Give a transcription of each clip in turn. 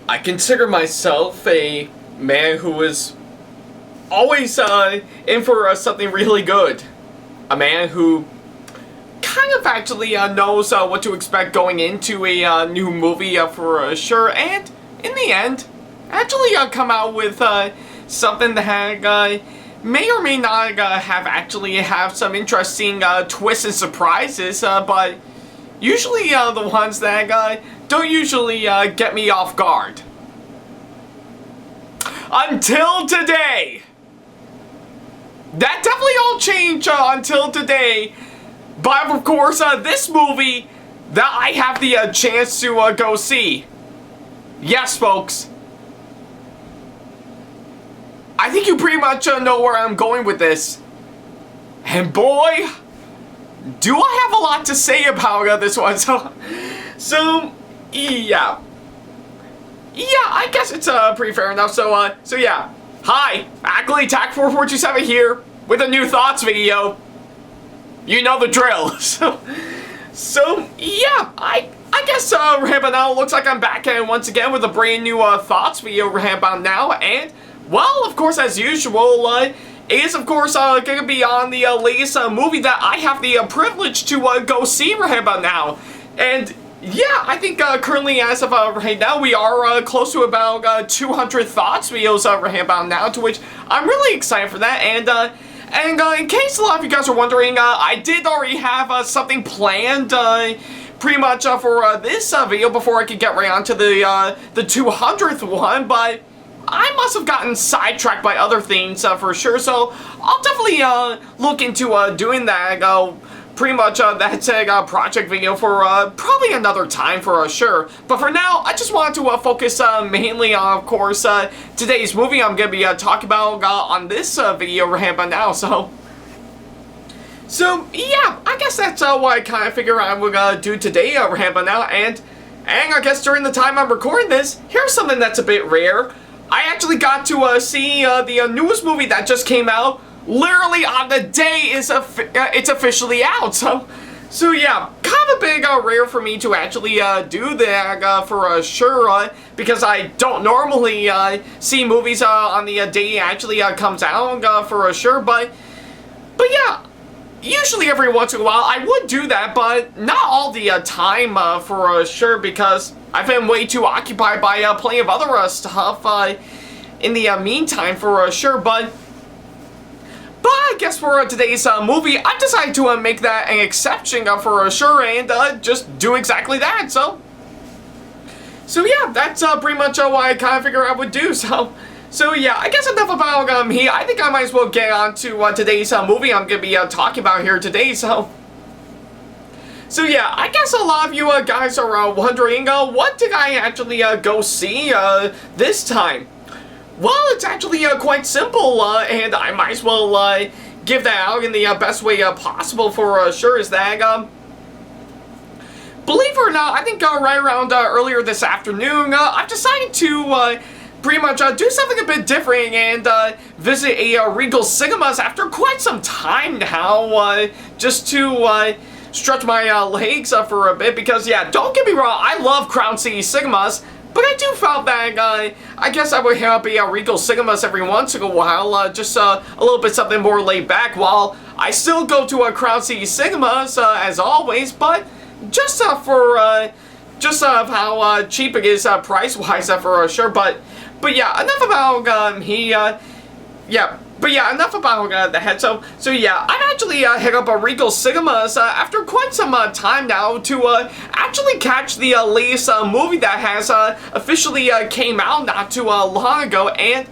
I consider myself a man who is always in for something really good. A man who kind of actually knows what to expect going into a new movie for sure, and in the end, actually come out with something that may or may not have some interesting twists and surprises, but usually the ones that don't usually get me off guard. Until today! That definitely all changed until today. But of course, this movie that I have the chance to go see. Yes, folks. I think you pretty much know where I'm going with this. And boy, do I have a lot to say about this one. So yeah. Yeah, I guess it's pretty fair enough. So yeah. Hi, Ackleyattack4427 here with a new thoughts video. You know the drill. So yeah, I guess right about now it looks like I'm back once again with a brand new thoughts video right about now, and well, of course, as usual, it is of course gonna be on the latest movie that I have the privilege to go see right about now, and yeah, I think currently as of right now we are close to about 200 thoughts videos right about now, to which I'm really excited for that, and in case a lot of you guys are wondering, I did already have something planned pretty much for this video before I could get right onto the 200th one, but I must have gotten sidetracked by other things for sure, so I'll definitely look into doing that. Pretty much that's a project video for probably another time for sure. But for now, I just wanted to focus mainly on, of course, today's movie I'm going to be talking about on this video right about now. So yeah, I guess that's what I kind of figure I would do today right about now. And I guess during the time I'm recording this, here's something that's a bit rare. I actually got to see the newest movie that just came out. Literally on the day it's officially out, so yeah, kind of a big rare for me to actually do that for sure, because I don't normally see movies on the day it actually comes out for sure, but yeah, usually every once in a while I would do that, but not all the time for sure, because I've been way too occupied by plenty of other stuff in the meantime for sure, But I guess for today's movie, I decided to make that an exception for sure, and just do exactly that. So yeah, that's pretty much what I kind of figured I would do. So yeah, I guess enough about me. I think I might as well get on to today's movie I'm gonna be talking about here today. So yeah, I guess a lot of you guys are wondering, what did I actually go see this time? Well, it's actually quite simple, and I might as well give that out in the best way possible for sure, is that, believe it or not, I think right around earlier this afternoon, I've decided to pretty much do something a bit different and visit a Regal Cinemas after quite some time now, just to stretch my legs for a bit, because yeah, don't get me wrong, I love Crown City Cinemas, but I do feel that I guess I would have a Regal Cinemas every once in a while, just a little bit something more laid back, while I still go to Crown City Cinemas as always, but just for how cheap it is price-wise for sure. But yeah, enough about enough about that. So yeah, I've actually hit up a Regal Cinemas after quite some time now to actually catch the latest movie that has officially came out not too long ago, and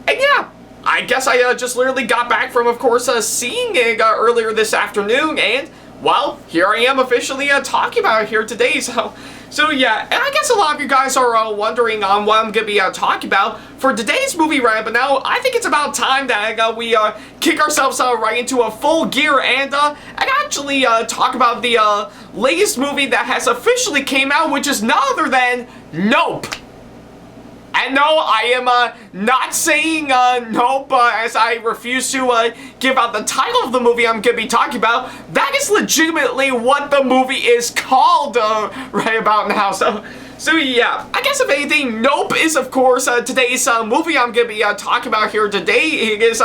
yeah, I guess I just literally got back from, of course, seeing it earlier this afternoon, and well, here I am officially talking about it here today. So yeah, and I guess a lot of you guys are wondering on what I'm going to be talking about for today's movie right but now. I think it's about time that we kick ourselves right into a full gear and actually talk about the latest movie that has officially came out, which is none other than Nope. And no, I am not saying nope, as I refuse to give out the title of the movie I'm going to be talking about. That is legitimately what the movie is called right about now. So So yeah, I guess if anything, Nope is of course today's movie I'm gonna be talking about here today. It is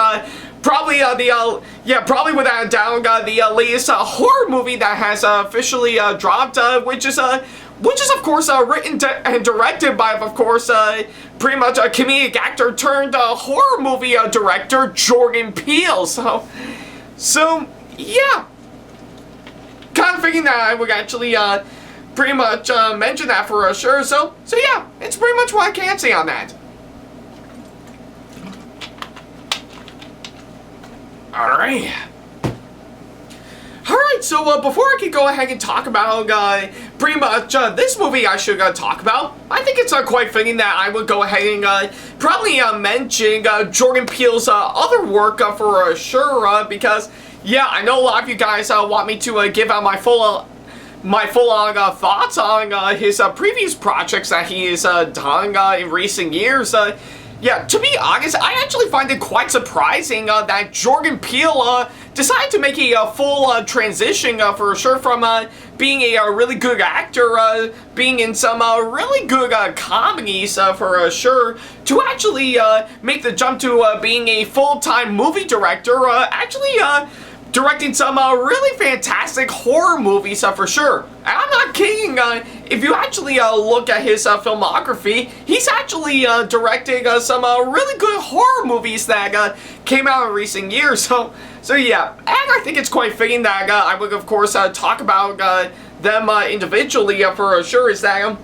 probably probably without a doubt the latest horror movie that has officially dropped, which is of course written and directed by of course pretty much a comedic actor turned horror movie director Jordan Peele. So yeah, kind of thinking that I would actually pretty much mention that for sure. So yeah, it's pretty much what I can say on that. Alright. Alright, so before I can go ahead and talk about pretty much this movie I should talk about, I think it's quite fitting that I would go ahead and probably mention Jordan Peele's other work for sure, because yeah, I know a lot of you guys want me to give out my full-on thoughts on his previous projects that he has done in recent years. Yeah, to be honest, I actually find it quite surprising that Jordan Peele decided to make a full transition for sure from being a really good actor, being in some really good comedies for sure, to actually make the jump to being a full-time movie director, actually directing some really fantastic horror movies for sure. And I'm not kidding, if you actually look at his filmography, he's actually directing some really good horror movies that came out in recent years. So yeah, and I think it's quite fitting that I would of course talk about them individually for sure. Is that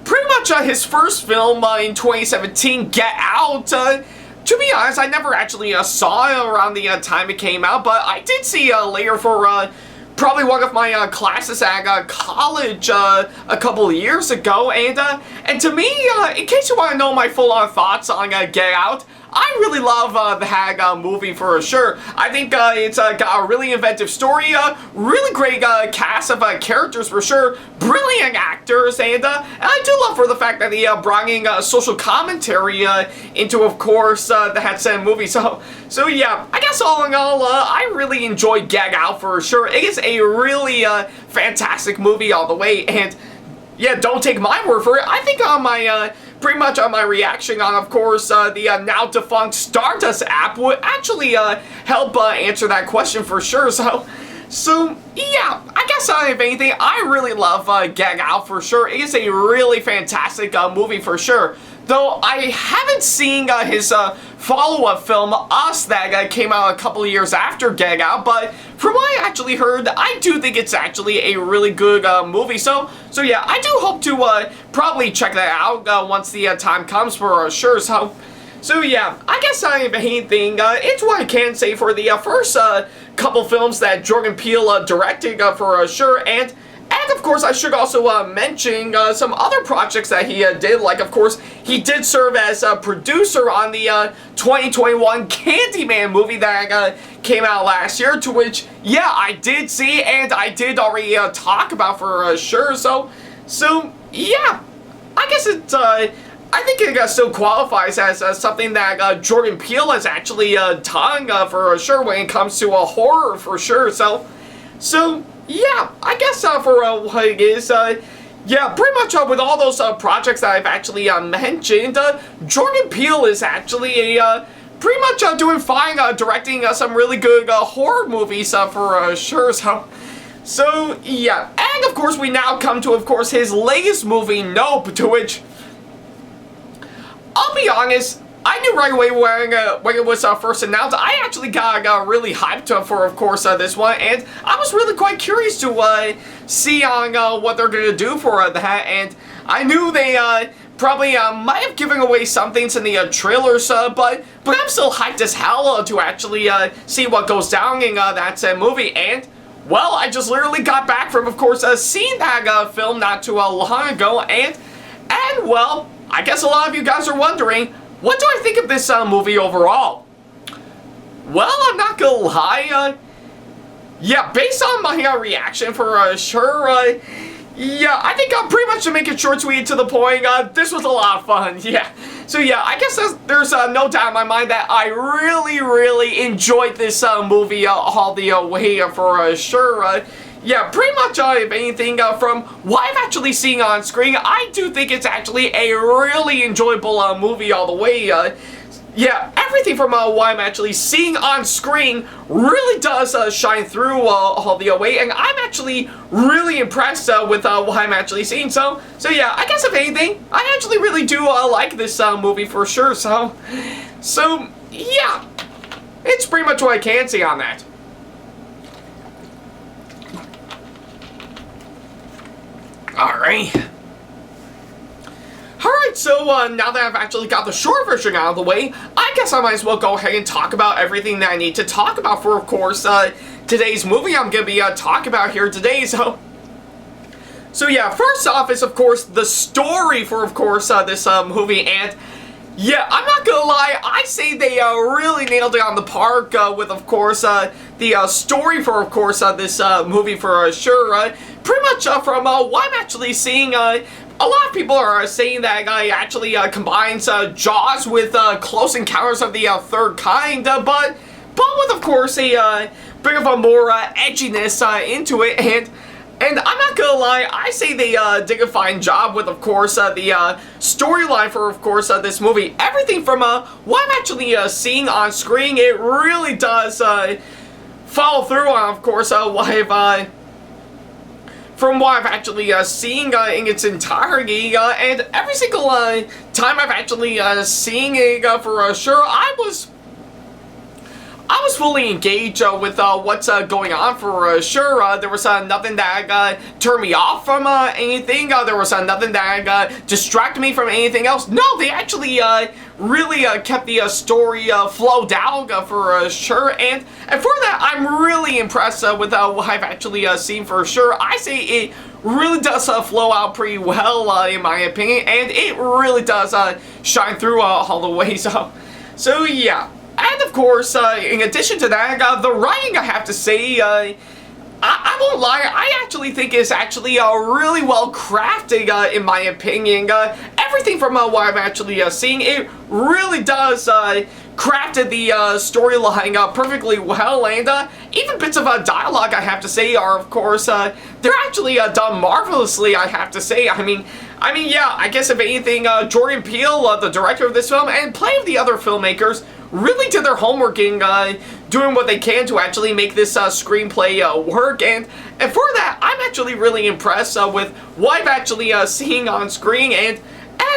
pretty much his first film in 2017, Get Out. To be honest, I never actually saw it around the time it came out, but I did see later for probably one of my classes at college a couple of years ago, and to me, in case you want to know my full-on thoughts on Get Out, I really love the movie for sure. I think it's got a really inventive story, really great cast of characters for sure, brilliant actors, and I do love for the fact that they brought in social commentary into, of course, that said movie. So yeah, I guess all in all, I really enjoyed Get Out for sure. It is a really fantastic movie all the way, and yeah, don't take my word for it. I think on my pretty much on my reaction on, of course, the now defunct Stardust app would actually help answer that question for sure. So yeah, I guess if anything, I really love Get Out for sure. It is a really fantastic movie for sure. Though I haven't seen his follow-up film, Us, that came out a couple of years after Get Out, but from what I actually heard, I do think it's actually a really good movie. So yeah, I do hope to probably check that out once the time comes for sure. So yeah, I guess if anything, it's what I can say for the first couple films that Jordan Peele directed for sure, and of course, I should also mention some other projects that he did. Like, of course, he did serve as a producer on the 2021 Candyman movie that came out last year, to which, yeah, I did see and I did already talk about for sure. So yeah, I guess it's I think it still qualifies as something that Jordan Peele has actually done for sure when it comes to horror for sure. So yeah, I guess for what it is, yeah, pretty much with all those projects that I've actually mentioned, Jordan Peele is actually pretty much doing fine directing some really good horror movies for sure. So yeah, and of course we now come to, of course, his latest movie, Nope, to which, I'll be honest, I knew right away when it was first announced. I actually got really hyped for, of course, this one, and I was really quite curious to see on what they're gonna do for that. And I knew they probably might have given away some things in the trailers, but I'm still hyped as hell to actually see what goes down in that movie. And well, I just literally got back from, of course, seeing that film not too long ago, and well, I guess a lot of you guys are wondering, what do I think of this movie overall? Well, I'm not gonna lie, yeah, based on my reaction for sure, yeah, I think pretty much to make it short, sweet, to the point, this was a lot of fun, yeah. So yeah, I guess there's no doubt in my mind that I really enjoyed this movie all the way for sure. yeah, pretty much, if anything, from what I've actually seen on screen, I do think it's actually a really enjoyable movie all the way. Yeah, everything from what I'm actually seeing on screen really does shine through all the way, and I'm actually really impressed with what I'm actually seeing. So yeah, I guess if anything, I actually really do like this movie for sure. So yeah, it's pretty much what I can say on that. Alright. Alright, so now that I've actually got the short version out of the way, I guess I might as well go ahead and talk about everything that I need to talk about for, of course, today's movie I'm going to be talking about here today. So yeah, first off is, of course, the story for, of course, this movie, and yeah, I'm not gonna lie, I say they really nailed it on the park with, of course, the story for, of course, this movie for sure. Pretty much from what I'm actually seeing, a lot of people are saying that it actually combines Jaws with Close Encounters of the Third Kind, but with, of course, a bit of a more edginess into it, and I'm not gonna lie, I say they did a fine job with, of course, the storyline for, of course, this movie. Everything from what I'm actually seeing on screen, it really does follow through on, of course, from what I've actually seen in its entirety, and every single time I've actually seen it for sure, I was fully engaged with what's going on for sure. There was nothing that turned me off from anything. There was nothing that distracted me from anything else. No, they actually really kept the story flow down for sure. And for that, I'm really impressed with what I've actually seen for sure. I say it really does flow out pretty well, in my opinion, and it really does shine through all the way. So yeah. And of course, in addition to that, the writing, I have to say, I won't lie, I actually think is actually really well crafted, in my opinion. Everything from what I'm actually seeing, it really does crafted the storyline perfectly well, and even bits of dialogue, I have to say, are, of course, they're actually done marvelously, I have to say. I mean, yeah, I guess if anything, Jordan Peele, the director of this film, and plenty of the other filmmakers, really did their homework in doing what they can to actually make this screenplay work, and for that, I'm actually really impressed with what I've actually seen on screen, and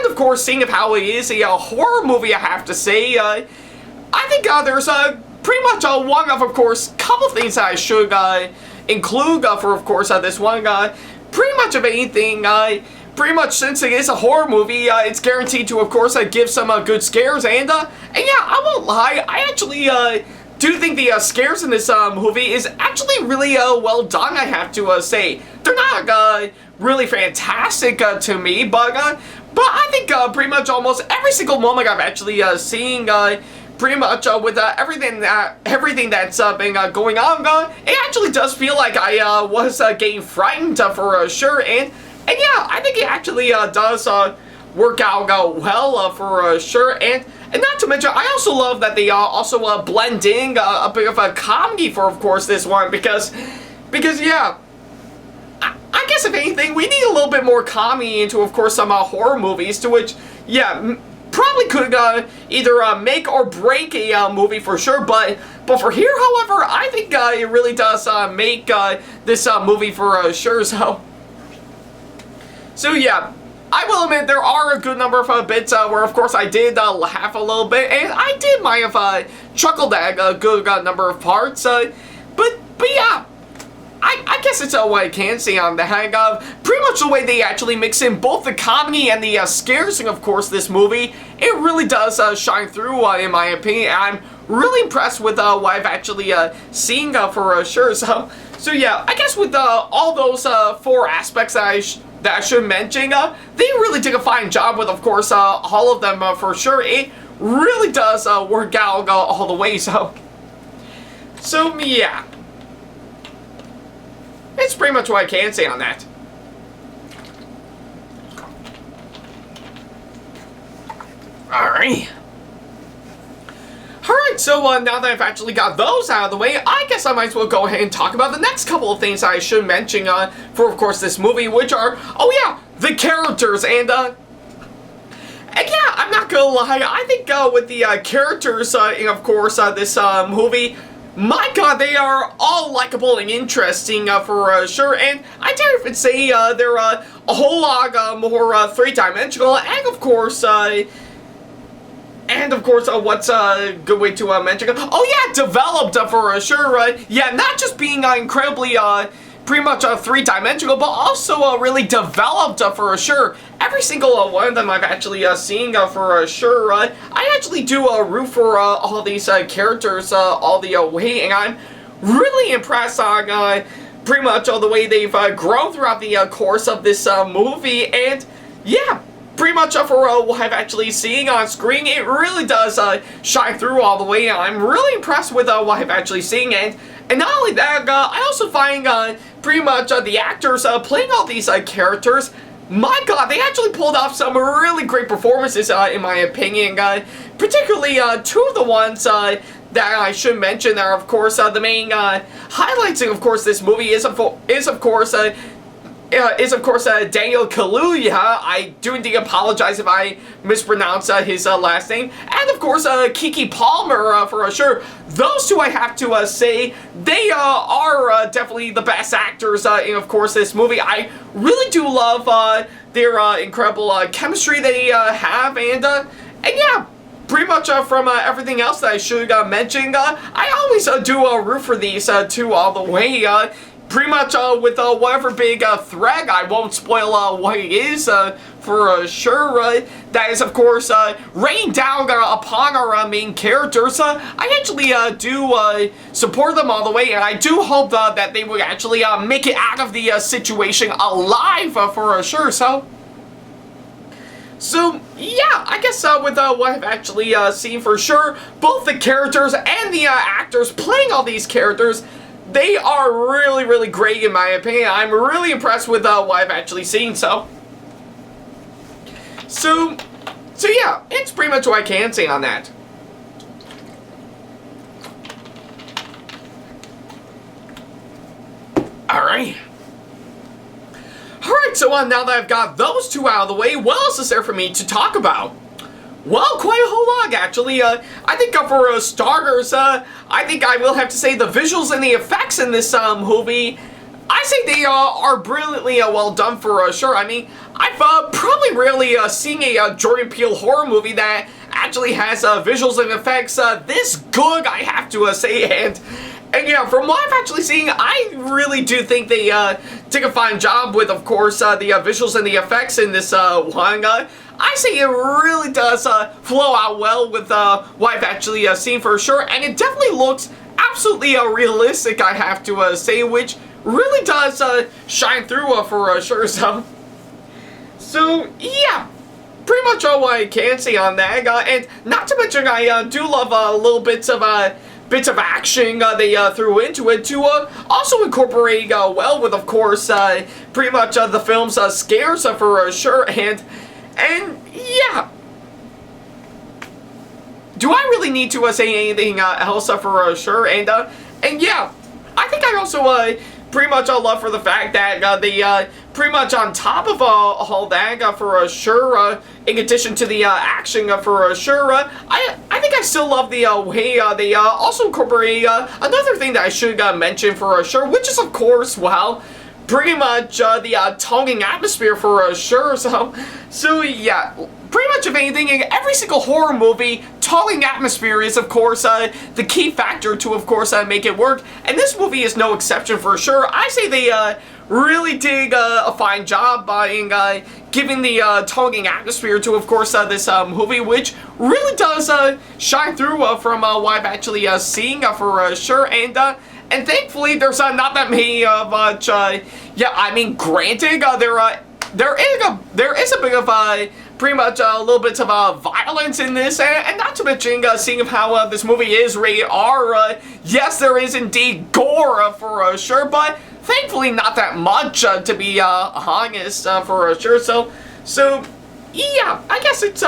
of course, seeing of how it is a horror movie, I have to say. I think there's pretty much one of course, couple things that I should include for, of course, this one. Pretty much of anything, pretty much since it is a horror movie, it's guaranteed to, of course, give some good scares, and yeah, I won't lie, I actually do think the scares in this movie is actually really well done, I have to say. They're not really fantastic to me, but I think pretty much almost every single moment I've actually seen, pretty much with everything that's been going on, it actually does feel like I was getting frightened for sure, and yeah, I think it actually does work out well for sure, and not to mention, I also love that they also blend in a bit of a comedy for, of course, this one, because yeah, I guess if anything, we need a little bit more comedy into, of course, some horror movies, to which, yeah, probably could either make or break a movie for sure, but for here, however, I think it really does make this movie for sure. So yeah, I will admit there are a good number of bits where, of course, I did laugh a little bit, and I might have chuckled at a good number of parts, but yeah, I guess it's what I can say on that. Pretty much the way they actually mix in both the comedy and the scares in, of course, this movie, it really does shine through, in my opinion. I'm really impressed with what I've actually seen for sure. So yeah, I guess with all those four aspects that I should mention, they really did a fine job with, of course, all of them for sure. It really does work out all the way. So yeah. It's pretty much what I can say on that. Alright. Alright, so now that I've actually got those out of the way, I guess I might as well go ahead and talk about the next couple of things I should mention for, of course, this movie, which are, oh yeah, the characters, and yeah, I'm not gonna lie, I think with the characters in, of course, this movie, my god, they are all likable and interesting for sure, and I dare even say they're a whole lot more three-dimensional, and of course, what's a good way to mention? Oh yeah, developed for sure. Yeah, not just being incredibly, pretty much three-dimensional, but also really developed for sure. Every single one of them I've actually seen for sure. I actually do root for all these characters all the way, and I'm really impressed on pretty much all the way they've grown throughout the course of this movie, and yeah. Pretty much for what I've actually seen on screen, it really does shine through all the way. I'm really impressed with what I've actually seen, and not only that, I also find pretty much the actors playing all these characters, my god, they actually pulled off some really great performances in my opinion, particularly two of the ones that I should mention are, of course, the main highlights of course this movie is of course Daniel Kaluuya. I do indeed apologize if I mispronounce his last name. And of course, Keke Palmer for sure. Those two, I have to say, they are definitely the best actors in, of course, this movie. I really do love their incredible chemistry they have, and yeah. Pretty much from everything else that I should mention, I always do root for these two all the way. Pretty much with whatever big thread, I won't spoil what it is for sure. That is, of course, raining down upon our main characters. I actually do support them all the way, and I do hope that they will actually make it out of the situation alive for sure. So yeah, I guess with what I've actually seen for sure, both the characters and the actors playing all these characters, they are really, really great in my opinion. I'm really impressed with what I've actually seen, so yeah, it's pretty much what I can say on that. Alright. Alright, so now that I've got those two out of the way, what else is there for me to talk about? Well, quite a whole lot, actually. I think for starters, I think I will have to say the visuals and the effects in this movie, I say they are brilliantly well done for sure. I mean, I've probably rarely seen a Jordan Peele horror movie that actually has visuals and effects this good, I have to say, and yeah, from what I've actually seen, I really do think they did a fine job with, of course, the visuals and the effects in this one. I say it really does flow out well with what I've actually seen for sure, and it definitely looks absolutely realistic, I have to say, which really does shine through for sure. So yeah, pretty much all I can say on that, and not to mention I do love little bits of action they threw into it to also incorporate well with, of course, pretty much the film's scares for sure, and yeah. Do I really need to say anything else for sure? And yeah, I think I also pretty much love for the fact that they pretty much on top of all that for sure, in addition to the action for sure, I think I still love the way they also incorporate another thing that I should mention for sure, which is, of course, well, pretty much the tonguing atmosphere for sure. So yeah, pretty much if anything, in every single horror movie, tonguing atmosphere is, of course, the key factor to, of course, make it work. And this movie is no exception for sure. I say they really did a fine job by giving the tonguing atmosphere to, of course, this movie, which really does shine through from what I've actually seen for sure. And thankfully, there's not that many much. Yeah, I mean, granted, there is a bit of pretty much a little bit of violence in this, and not to mention seeing how this movie is rated R. Yes, there is indeed gore for sure, but thankfully not that much to be honest for sure. So yeah, I guess it's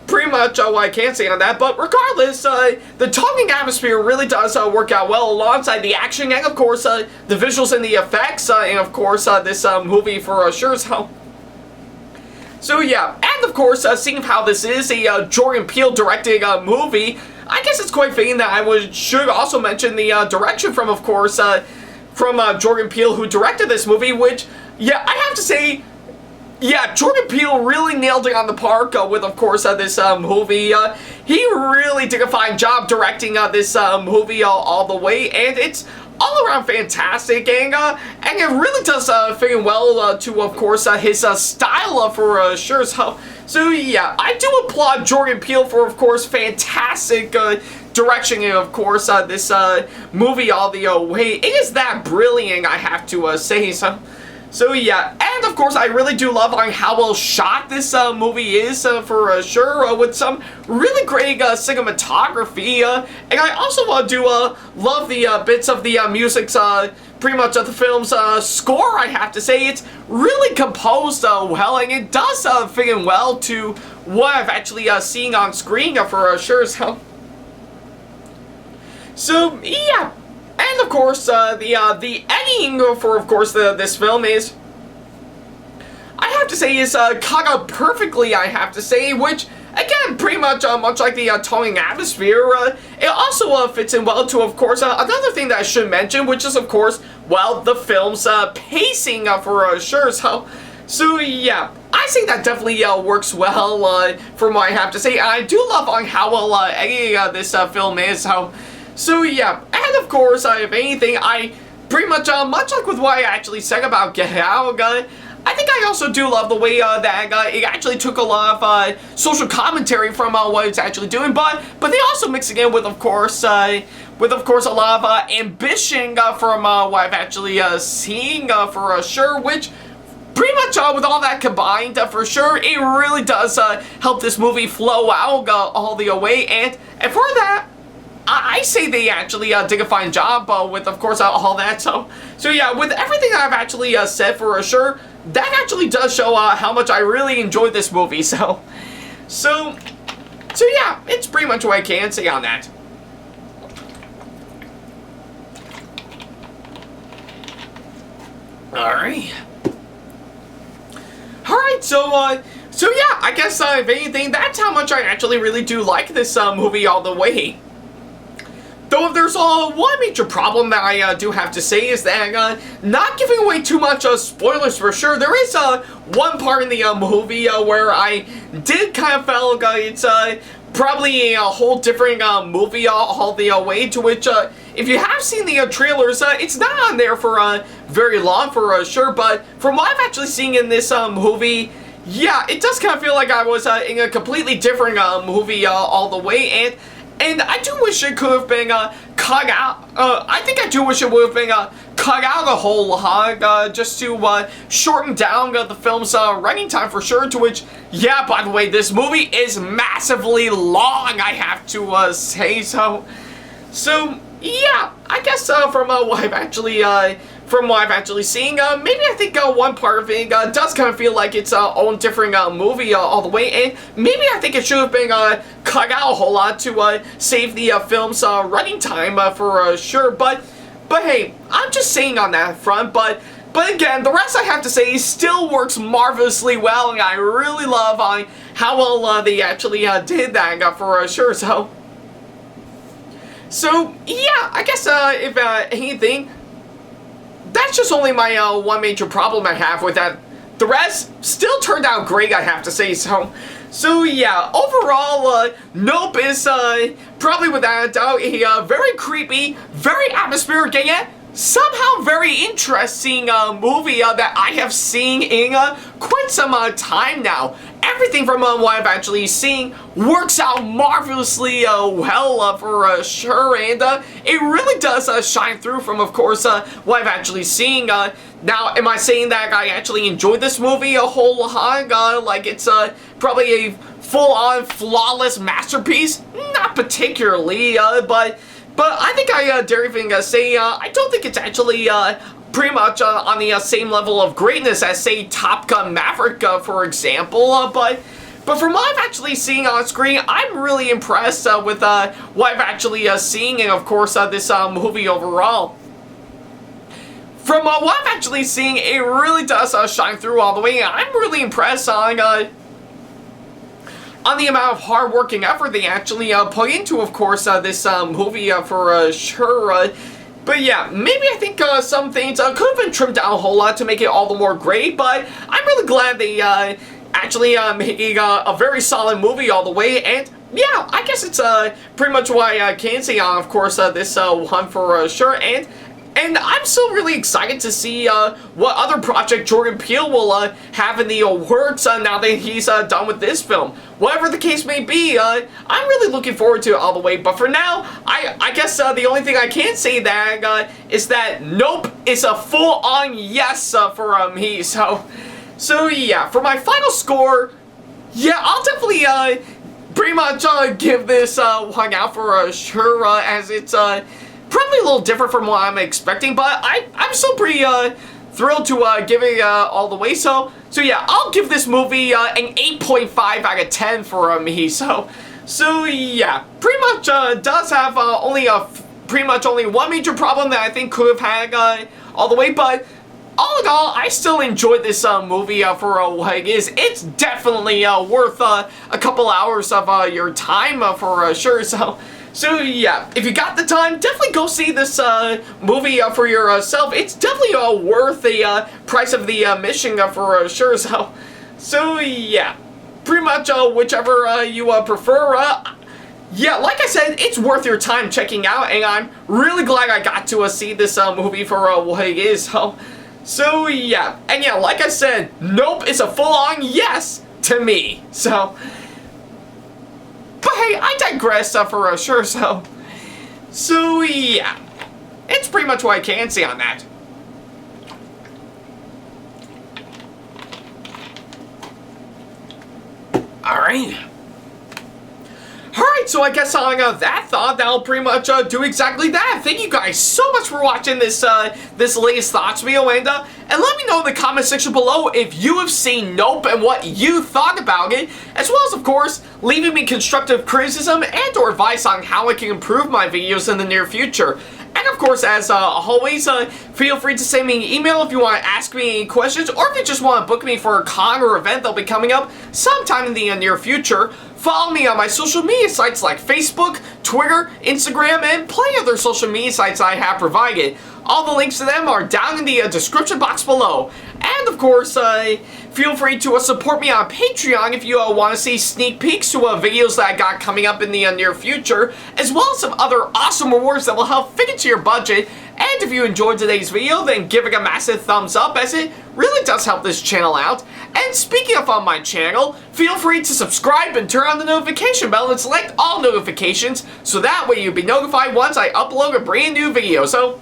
pretty much what I can say on that. But regardless, the talking atmosphere really does work out well alongside the action and, of course, the visuals and the effects, and, of course, this movie for sure. So yeah, and of course, seeing how this is a Jordan Peele directed movie, I guess it's quite fitting that I should also mention the direction from, of course, from Jordan Peele, who directed this movie, which, yeah, I have to say, yeah, Jordan Peele really nailed it on the park with, of course, this movie. He really did a fine job directing this movie all the way, and it's all around fantastic, and it really does fit in well to, of course, his style for sure. So yeah, I do applaud Jordan Peele for, of course, fantastic direction, and of course, this movie all the way. It is that brilliant, I have to say. So yeah, and of course I really do love how well shot this movie is for sure, with some really great cinematography, and I also do love the bits of the music's pretty much of the film's score, I have to say. It's really composed well, and it does fit in well to what I've actually seen on screen for sure. So yeah. And of course, the ending for, of course, this film is, I have to say, is cut out perfectly, I have to say, which, again, pretty much like the towing atmosphere, it also fits in well to, of course, another thing that I should mention, which is, of course, well, the film's pacing for sure. So yeah, I think that definitely works well from what I have to say. I do love how well edited this film is. So yeah, and of course, if anything, I pretty much, much like with what I actually said about Get Out, I think I also do love the way that it actually took a lot of social commentary from what it's actually doing, but they also mix it in with, of course, a lot of ambition from what I've actually seen for sure, which pretty much with all that combined, for sure, it really does help this movie flow out all the way, and for that, I say they actually did a fine job with, of course, all that. So yeah, with everything I've actually said for sure, that actually does show how much I really enjoyed this movie. So yeah, it's pretty much what I can say on that. Alright, so yeah, I guess if anything, that's how much I actually really do like this movie all the way. Though if there's one major problem that I do have to say is that, not giving away too much spoilers for sure, there is one part in the movie where I did kind of feel it's probably a whole different movie all the way, to which, if you have seen the trailers, it's not on there for very long for sure, but from what I've actually seen in this movie, yeah, it does kind of feel like I was in a completely different movie all the way, and I do wish it could have been cut out. I think I do wish it would have been cut out a whole lot, just to shorten down the film's running time for sure, to which, yeah, by the way, this movie is massively long, I have to say. So yeah, I guess from what I've actually seen, maybe I think one part of it does kind of feel like its own different movie all the way, and maybe I think it should have been cut out a whole lot to save the film's running time for sure. But hey, I'm just saying on that front. But again, the rest I have to say still works marvelously well, and I really love how well they actually did that for sure. So yeah, I guess if anything, that's just only my one major problem I have with that. The rest still turned out great, I have to say. So yeah, overall, Nope is probably without a doubt a very creepy, very atmospheric, and yet somehow very interesting movie that I have seen in quite some time now. Everything from what I've actually seen works out marvelously well for sure, and it really does shine through from, of course, what I've actually seen. Now, am I saying that I actually enjoyed this movie a whole lot? Like it's probably a full-on flawless masterpiece? Not particularly, but I think I dare even say I don't think it's actually pretty much on the same level of greatness as, say, Top Gun Maverick, for example, but But from what I've actually seen on screen, I'm really impressed with what I've actually seen, and of course this movie overall. From what I'm actually seeing, it really does shine through all the way. I'm really impressed on the amount of hard work and effort they actually put into, of course, this movie for sure. But yeah, maybe I think some things could have been trimmed down a whole lot to make it all the more great, but I'm really glad they actually making a very solid movie all the way. And yeah, I guess it's pretty much what I can say on, of course, this one for sure. And I'm still really excited to see what other project Jordan Peele will have in the works now that he's done with this film. Whatever the case may be, I'm really looking forward to it all the way. But for now, I guess the only thing I can say that is that Nope is a full-on yes for me. So yeah, for my final score, yeah, I'll definitely pretty much give this one out for sure, as it's probably a little different from what I'm expecting, but I'm still pretty thrilled to give it all the way. So yeah, I'll give this movie an 8.5 out of 10 for me. So yeah, pretty much does have pretty much only one major problem that I think could have had all the way, but all in all, I still enjoyed this movie for what it is. It's definitely worth a couple hours of your time for sure. So yeah, if you got the time, definitely go see this movie for yourself. It's definitely worth the price of the admission for sure. So yeah, pretty much whichever you prefer. Yeah, like I said, it's worth your time checking out, and I'm really glad I got to see this movie for what it is. So yeah, and yeah, like I said, Nope is a full-on yes to me. But hey, I digress for sure, so yeah, it's pretty much what I can say on that. Alright, so I guess on that thought, that'll pretty much do exactly that. Thank you guys so much for watching this this latest thoughts video, and let me know in the comment section below if you have seen Nope and what you thought about it, as well as, of course, leaving me constructive criticism and or advice on how I can improve my videos in the near future. And of course, as always, feel free to send me an email if you want to ask me any questions, or if you just want to book me for a con or event that'll be coming up sometime in the near future. Follow me on my social media sites like Facebook, Twitter, Instagram, and plenty of other social media sites I have provided. All the links to them are down in the description box below. And of course, feel free to support me on Patreon if you want to see sneak peeks to videos that I got coming up in the near future, as well as some other awesome rewards that will help fit into your budget. And if you enjoyed today's video, then give it a massive thumbs up, as it really does help this channel out. And speaking of on my channel, feel free to subscribe and turn on the notification bell and select all notifications, so that way you'll be notified once I upload a brand new video. So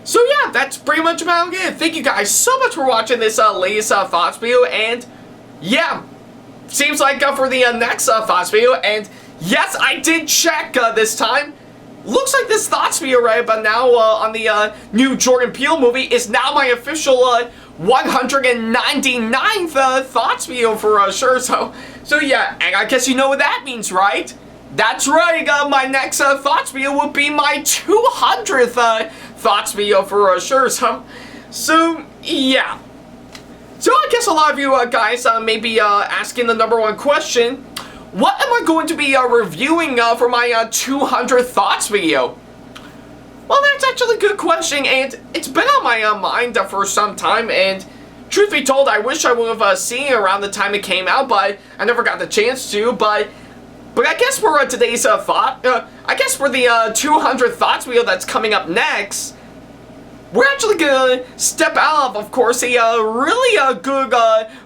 yeah, that's pretty much about it. Thank you guys so much for watching this latest thoughts video, and yeah, seems like for the next thoughts video, and yes, I did check this time. Looks like this thoughts video right about now on the new Jordan Peele movie is now my official 199th thoughts video for sure. So yeah, and I guess you know what that means, right? That's right, my next thoughts video will be my 200th thoughts video for sure. So yeah. So I guess a lot of you guys may be asking the #1 question: what am I going to be reviewing for my 200th thoughts video? Well, that's actually a good question, and it's been on my mind for some time, and truth be told, I wish I would have seen it around the time it came out, but I never got the chance to. But I guess for today's I guess for the 200th thoughts video that's coming up next, we're actually gonna step out of course, a really good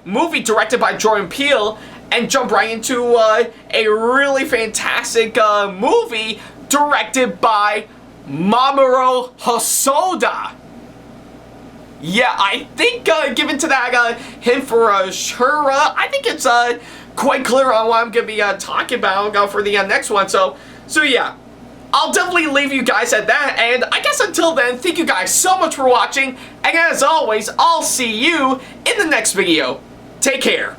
movie directed by Jordan Peele, and jump right into a really fantastic movie directed by Mamoru Hosoda. Yeah, I think given to that hint for sure, I think it's quite clear on what I'm gonna be talking about for the next one. So yeah, I'll definitely leave you guys at that, and I guess until then, thank you guys so much for watching, and as always, I'll see you in the next video. Take care.